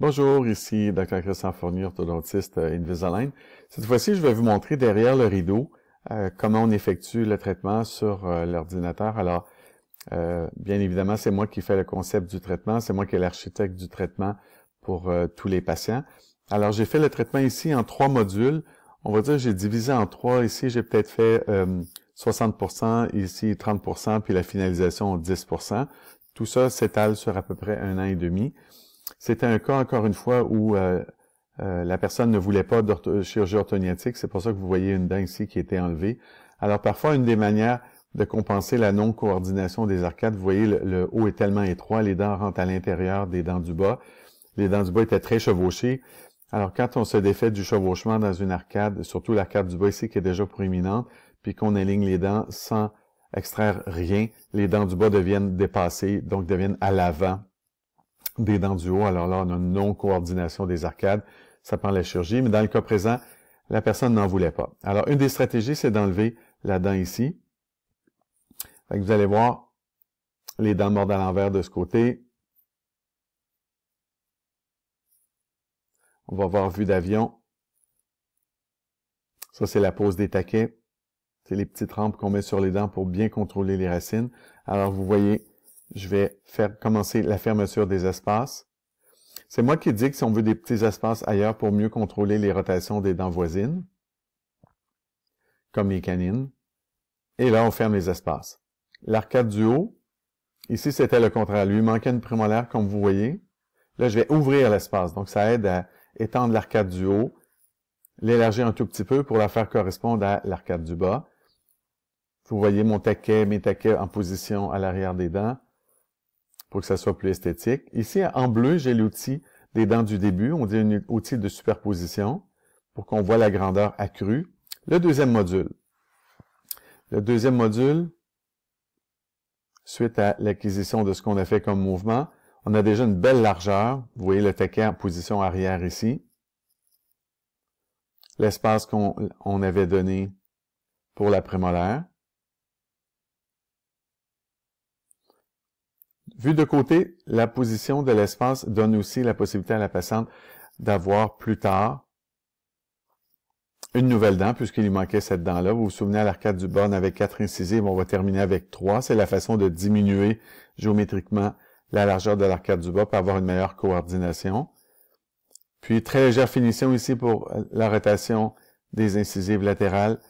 Bonjour, ici Dr. Christian Fournier, orthodontiste Invisalign. Cette fois-ci, je vais vous montrer derrière le rideau comment on effectue le traitement sur l'ordinateur. Alors, bien évidemment, c'est moi qui fais le concept du traitement, c'est moi qui est l'architecte du traitement pour tous les patients. Alors, j'ai fait le traitement ici en 3 modules. On va dire j'ai divisé en 3. Ici, j'ai peut-être fait 60%, ici 30%, puis la finalisation 10%. Tout ça s'étale sur à peu près 1 an et demi. C'était un cas, encore une fois, où la personne ne voulait pas de chirurgie orthodontique. C'est pour ça que vous voyez une dent ici qui était enlevée. Alors, parfois, une des manières de compenser la non-coordination des arcades, vous voyez, le haut est tellement étroit, les dents rentrent à l'intérieur des dents du bas. Les dents du bas étaient très chevauchées. Alors, quand on se défait du chevauchement dans une arcade, surtout l'arcade du bas ici qui est déjà proéminente, puis qu'on aligne les dents sans extraire rien, les dents du bas deviennent dépassées, donc deviennent à l'avant des dents du haut. Alors là, on a une non-coordination des arcades. Ça prend la chirurgie, mais dans le cas présent, la personne n'en voulait pas. Alors, une des stratégies, c'est d'enlever la dent ici. Fait que vous allez voir les dents mordes à l'envers de ce côté. On va voir vue d'avion. Ça, c'est la pose des taquets. C'est les petites rampes qu'on met sur les dents pour bien contrôler les racines. Alors, vous voyez, je vais commencer la fermeture des espaces. C'est moi qui dis que si on veut des petits espaces ailleurs pour mieux contrôler les rotations des dents voisines, comme les canines. Et là, on ferme les espaces. L'arcade du haut, ici, c'était le contraire. Lui, il manquait une prémolaire, comme vous voyez. Là, je vais ouvrir l'espace. Donc, ça aide à étendre l'arcade du haut, l'élargir un tout petit peu pour la faire correspondre à l'arcade du bas. Vous voyez mes taquets en position à l'arrière des dents pour que ça soit plus esthétique. Ici, en bleu, j'ai l'outil des dents du début. On dit un outil de superposition pour qu'on voit la grandeur accrue. Le deuxième module. Le deuxième module, suite à l'acquisition de ce qu'on a fait comme mouvement, on a déjà une belle largeur. Vous voyez le taquet en position arrière ici. L'espace qu'on avait donné pour la prémolaire. Vu de côté, la position de l'espace donne aussi la possibilité à la patiente d'avoir plus tard une nouvelle dent, puisqu'il lui manquait cette dent-là. Vous vous souvenez, à l'arcade du bas, on avait 4 incisives, on va terminer avec 3. C'est la façon de diminuer géométriquement la largeur de l'arcade du bas pour avoir une meilleure coordination. Puis, très légère finition ici pour la rotation des incisives latérales,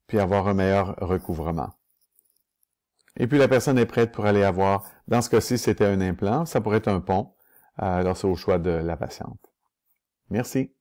puis avoir un meilleur recouvrement. Et puis, la personne est prête pour aller avoir, dans ce cas-ci, c'était un implant, ça pourrait être un pont, alors c'est au choix de la patiente. Merci.